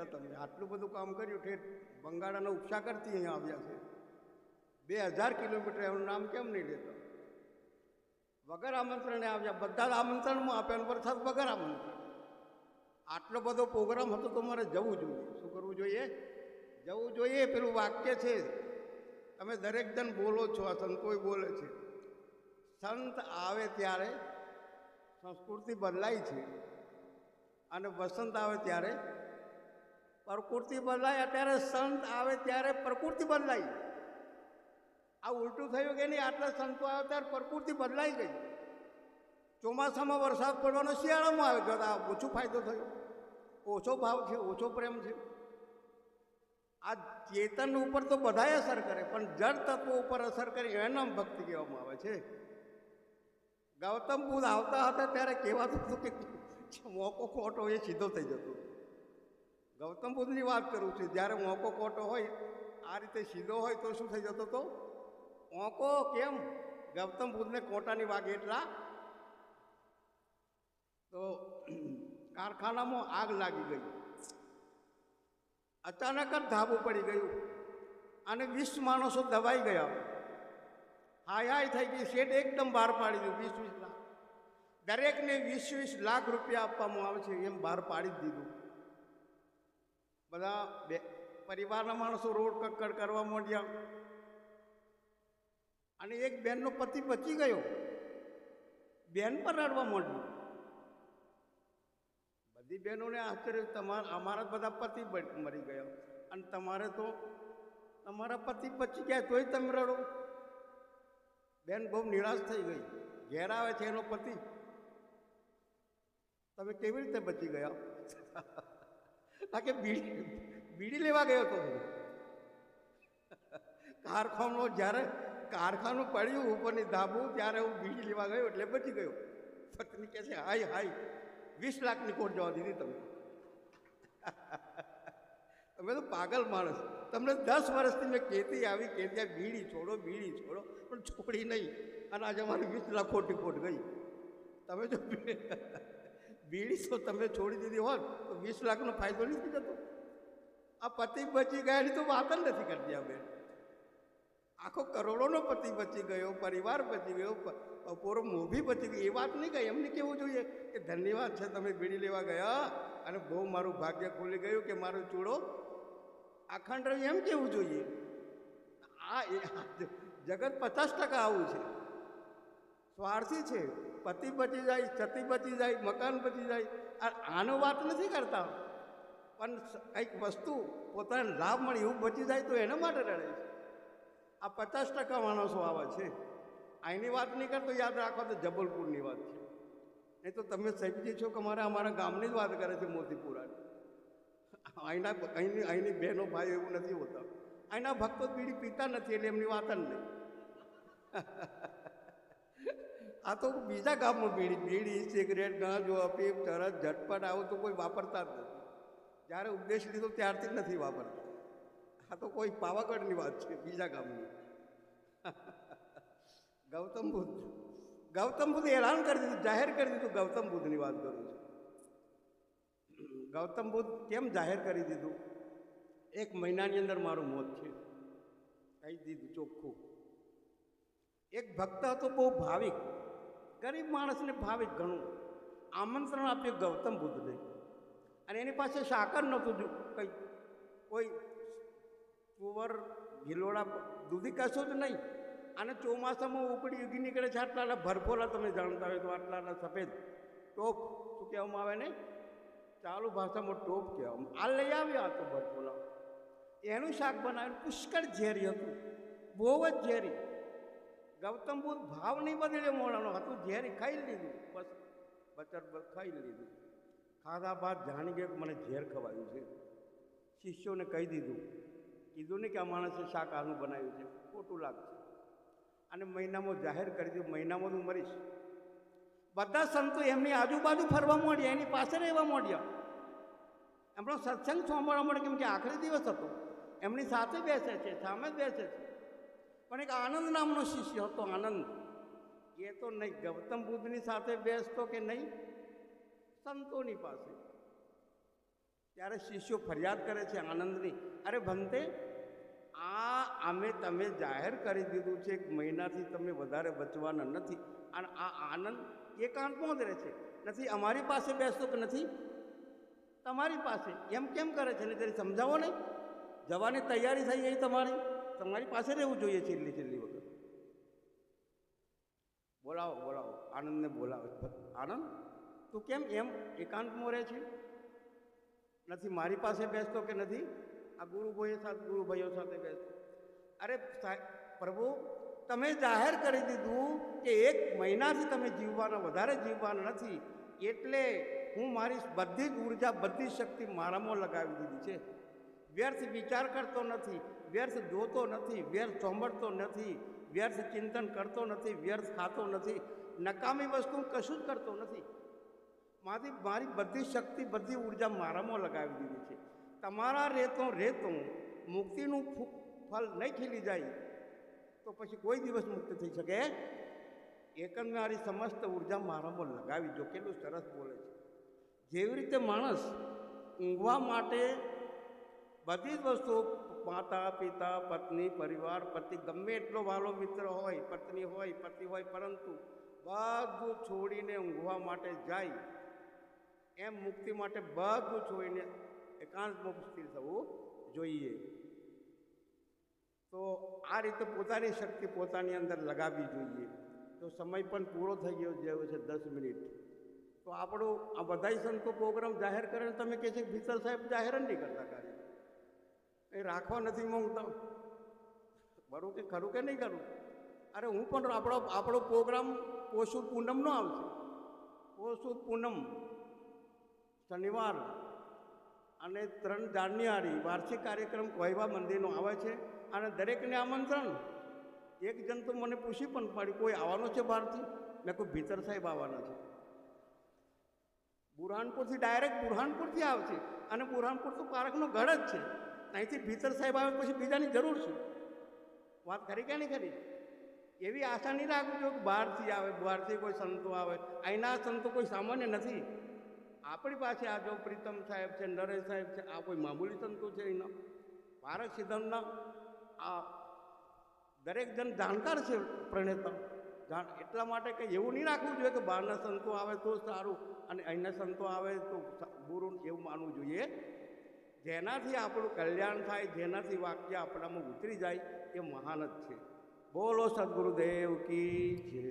લેતા તમે? આટલું બધું કામ કર્યું, ઠેઠ બંગાળાના ઉપસાગરથી અહીંયા આવ્યા છે, 2000 કિલોમીટર, એનું નામ કેમ નહીં લેતા? વગર આમંત્રણે આવ્યા, બધા આમંત્રણમાં આપ્યા, વરસાદ વગર આમંત્રણ. આટલો બધો પ્રોગ્રામ હતો તો મારે જવું જોઈએ. શું કરવું જોઈએ? જવું જોઈએ. પેલું વાક્ય છે, તમે દરેક જણ બોલો છો, આ સંતોય બોલે છે, સંત આવે ત્યારે સંસ્કૃતિ બદલાય છે, અને વસંત આવે ત્યારે પ્રકૃતિ બદલાય. અત્યારે સંત આવે ત્યારે પ્રકૃતિ બદલાય. આ ઉલટું થયું કે નહીં? આટલા સંતો આવ્યા ત્યારે પ્રકૃતિ બદલાઈ ગઈ. ચોમાસામાં વરસાદ પડવાનો શિયાળામાં આવે ગયો. આ ઓછો ફાયદો થયો, ઓછો ભાવ છે, ઓછો પ્રેમ છે. આ ચેતન ઉપર તો બધાએ અસર કરે, પણ જળ તત્વો ઉપર અસર કરી એના ભક્તિ કહેવામાં આવે છે. ગૌતમ બુદ્ધ આવતા હતા ત્યારે કહેવાતું હતું કે મોકો ખોટો એ સીધો થઈ જતો. ગૌતમ બુદ્ધની વાત કરું છું. જ્યારે મોકો ખોટો હોય, આ રીતે સીધો હોય તો શું થઈ જતો હતો? મોકો કેમ? ગૌતમ બુદ્ધને કોટાની વાગે એટલા તો કારખાનામાં આગ લાગી ગઈ. અચાનક જ ધાબું પડી ગયું અને 20 માણસો દબાઈ ગયા. હાય હાય થઈ ગઈ. શેઠ એકદમ બહાર પાડી દીધું. 20-20 લાખ દરેકને 20-20 લાખ રૂપિયા આપવામાં આવે છે, એમ બહાર પાડી દીધું. બધા પરિવારના માણસો રોડ કક્કડ કરવા માંડ્યા. અને એક બેનનો પતિ બચી ગયો. બેન પર રડવા માંડ્યું. બધી બહેનોને આશ્ચર્ય, અમારા બધા પતિ મરી ગયા અને તમારે તો તમારા પતિ બચી ગયા તોય તમે રડો. બેન બહુ નિરાશ થઈ ગઈ. ઘેર આવે છે એનો પતિ, તમે કેવી રીતે બચી ગયા? કારણ કે બીડી લેવા ગયો હતો. જ્યારે કારખાનું પડ્યું ઉપરની ધાબું, ત્યારે હું બીડી લેવા ગયો એટલે બચી ગયો. પત્ની કહે છે, હાય હાય 20 લાખની કોટ જવા દીધી તમે. તમે તો પાગલ માણસ. તમને 10 વર્ષથી મેં કહેતી આવી કે ત્યાં બીડી છોડો, બીડી છોડો, પણ છોડી નહીં. અને આજે અમારી 20 લાખ ખોટી ખોટ ગઈ. તમે જો બીડી તો તમે છોડી દીધી હોત તો 20 લાખનો ફાયદો નથી જતો. આ પતિ બચી ગયા એની તો વાત જ નથી કરતી. આ બેન આખો કરોડોનો પતિ બચી ગયો, પરિવાર બચી ગયો, પૂરો મોભી બચી ગઈ, એ વાત નહીં ગઈ. એમને કેવું જોઈએ કે ધન્યવાદ છે, તમે બીડી લેવા ગયા અને બહુ મારું ભાગ્ય ખુલી ગયું કે મારો ચૂડો અખંડ રહ્યો, એમ કેવું જોઈએ. આ જગત 50% આવું છે, સ્વાર્થી છે. પતિ બચી જાય, સતી બચી જાય, મકાન બચી જાય, આનો વાત નથી કરતા. પણ કંઈક વસ્તુ પોતાને લાભ મળે એવું બચી જાય તો એના માટે રડે છે. આ 50% માણસો આવે છે. અહીંની વાત નહીં કરતો, યાદ રાખો તો જબલપુરની વાત છે. નહીં તો તમે સમજી છો કે અમારા ગામની જ વાત કરે છે, મોતીપુરાની. અહીંની બહેનો ભાઈ એવું નથી હોતા. અહીંના ભક્તો બીડી પીતા નથી એટલે એમની વાત જ નહીં. આ તો બીજા ગામમાં બીડી સિગરેટ, ગાંજો, અફીમ, ચરસ, ઝટપટ આવું તો કોઈ વાપરતા જ નથી. જ્યારે ઉપદેશ લીધો ત્યારથી જ નથી વાપરતા. આ તો કોઈ પાવાગઢની વાત છે, બીજા ગામની. ગૌતમ બુદ્ધ એલાન કરી દીધું, જાહેર કરી દીધું. ગૌતમ બુદ્ધની વાત કરું છું. ગૌતમ બુદ્ધ કેમ જાહેર કરી દીધું? 1 મહિનાની અંદર મારું મોત છે, કહી દીધું ચોખ્ખું. એક ભક્ત હતો, બહુ ભાવિક, ગરીબ માણસને ભાવિક ઘણું. આમંત્રણ આપ્યું ગૌતમ બુદ્ધને, અને એની પાસે સાકર નહોતું, કંઈ કોઈ કુંવર, ગિલોડા, દૂધી કશું જ નહીં. અને ચોમાસામાં ઉપડી ઉગી નીકળે છે આટલા ભરફોલા, તમે જાણતા હોય તો આટલા સફેદ ટોપ, શું કહેવામાં આવે ને, ચાલુ ભાષામાં ટોપ કહેવામાં. આ લઈ આવ્યા હતો ભરફોલા. એનું શાક બનાવ્યું, પુષ્કળ ઝેરી હતું, બહુ જ ઝેરી. ગૌતમ બુદ્ધ ભાવ નહીં બદલ્યો મોડાનો, હતું ઝેરી, ખાઈ લીધું. બસ બચર ખાઈ લીધું. ખાધા બાદ જાણી ગયો કે મને ઝેર ખવાયું છે. શિષ્યોને કહી કીધું ને કે આ માણસે શાક આનું બનાવ્યું છે, ખોટું લાગશે. અને મહિનામાં જાહેર કરી દીધું, મહિનામાં હું મરીશ. બધા સંતો એમની આજુબાજુ ફરવા માંડ્યા, એની પાસે રહેવા માંડ્યા. એમનો સત્સંગ સાંભળવા માંડ્યો, કેમ કે આખરી દિવસ હતો. એમની સાથે બેસે છે, સામે જ બેસે છે. પણ એક આનંદ નામનો શિષ્ય હતો, આનંદ. એ તો નહીં ગૌતમ બુદ્ધની સાથે બેસતો કે નહીં સંતોની પાસે. ત્યારે શિષ્યો ફરિયાદ કરે છે આનંદની, અરે ભંતે, અમે તમે જાહેર કરી દીધું છે, એક મહિનાથી તમે વધારે બચવાના નથી, અને આ આનંદ એકાંતમાં જ રહે છે, નથી અમારી પાસે બેસતો કે નથી તમારી પાસે, એમ કેમ કરે છે ને જરી સમજાવો નહીં. જવાની તૈયારી થઈ ગઈ તમારી પાસે રહેવું જોઈએ છેલ્લી વખત. બોલાવો આનંદને બોલાવો. આનંદ, તું કેમ એમ એકાંતમાં રહે છે, નથી મારી પાસે બેસતો કે નથી આ ગુરુભાઈઓ સાથે બેસતો. અરે પ્રભુ, તમે જાહેર કરી દીધું કે એક મહિનાથી તમે વધારે જીવવાના નથી, એટલે હું મારી બધી જ ઉર્જા, બધી શક્તિ મારામાં લગાવી દીધી છે. વ્યર્થ વિચાર કરતો નથી, વ્યર્થ જોતો નથી, વ્યર્થ સાંભળતો નથી, વ્યર્થ ચિંતન કરતો નથી, વ્યર્થ ખાતો નથી, નકામી વસ્તુ કશું જ કરતો નથી. મારી બધી શક્તિ, બધી ઉર્જા મારામાં લગાવી દીધી છે. તમારા રહેતો મુક્તિનું ફળ નહીં ખીલી જાય તો પછી કોઈ દિવસ મુક્ત થઈ શકે. મારી સમસ્ત ઉર્જા મારામાં લગાવી જો. કેટલું સરસ બોલે છે. જેવી રીતે માણસ ઊંઘવા માટે બધી જ વસ્તુઓ, માતા પિતા, પત્ની, પરિવાર, પતિ, ગમે એટલો વાલો મિત્ર હોય, પત્ની હોય, પતિ હોય, પરંતુ બધું છોડીને ઊંઘવા માટે જાય, એમ મુક્તિ માટે બધું છોડીને એકાંતમાં સ્થિર થવું જોઈએ. તો આ રીતે પોતાની શક્તિ પોતાની અંદર લગાવવી જોઈએ. તો સમય પણ પૂરો થઈ ગયો છે, 10 મિનિટ. તો આપણું આ બધા સંતો પ્રોગ્રામ જાહેર કરે, તમે કહે છે ભીતર સાહેબ જાહેર જ નહીં કરતા કાર્ય, એ રાખવા નથી માંગતા. બરું કે ખરું કે નહીં કરું? અરે હું પણ આપણો પ્રોગ્રામ પોષુર પૂનમનો આવશે. પોષુર પૂનમ શનિવાર અને 3 જાન્યુઆરી વાર્ષિક કાર્યક્રમ કોઈવા મંદિરનો આવે છે, અને દરેકને આમંત્રણ. એક જણ તો મને પૂછી પણ પડી, કોઈ આવવાનો છે બહારથી? મેં કોઈ ભીતર સાહેબ આવવાના છે. બુરહાનપુરથી ડાયરેક્ટ બુરહાનપુરથી આવશે, અને બુરહાનપુર તો પારકનો ગઢ જ છે. અહીંથી ભીતર સાહેબ આવે પછી બીજાની જરૂર છે. વાત ખરી કે નહીં ખરી? એવી આશા નહીં રાખજો કે બહારથી કોઈ સંતો આવે. અહીંના સંતો કોઈ સામાન્ય નથી. આપણી પાસે આ જો પ્રીતમ સાહેબ છે, નરેશ સાહેબ છે, આ કોઈ મામૂલી સંતો છે એના? પારક સિદ્ધાંતના આ દરેક જણ જાણકાર છે, પ્રણેતા. એટલા માટે કંઈ એવું નહીં રાખવું જોઈએ કે બહારના સંતો આવે તો સારું અને અહીંના સંતો આવે તો બુરું, એવું માનવું જોઈએ. જેનાથી આપણું કલ્યાણ થાય, જેનાથી વાક્ય આપણામાં ઉતરી જાય, એ મહાન જ છે. બોલો સદગુરુદેવ કી જય.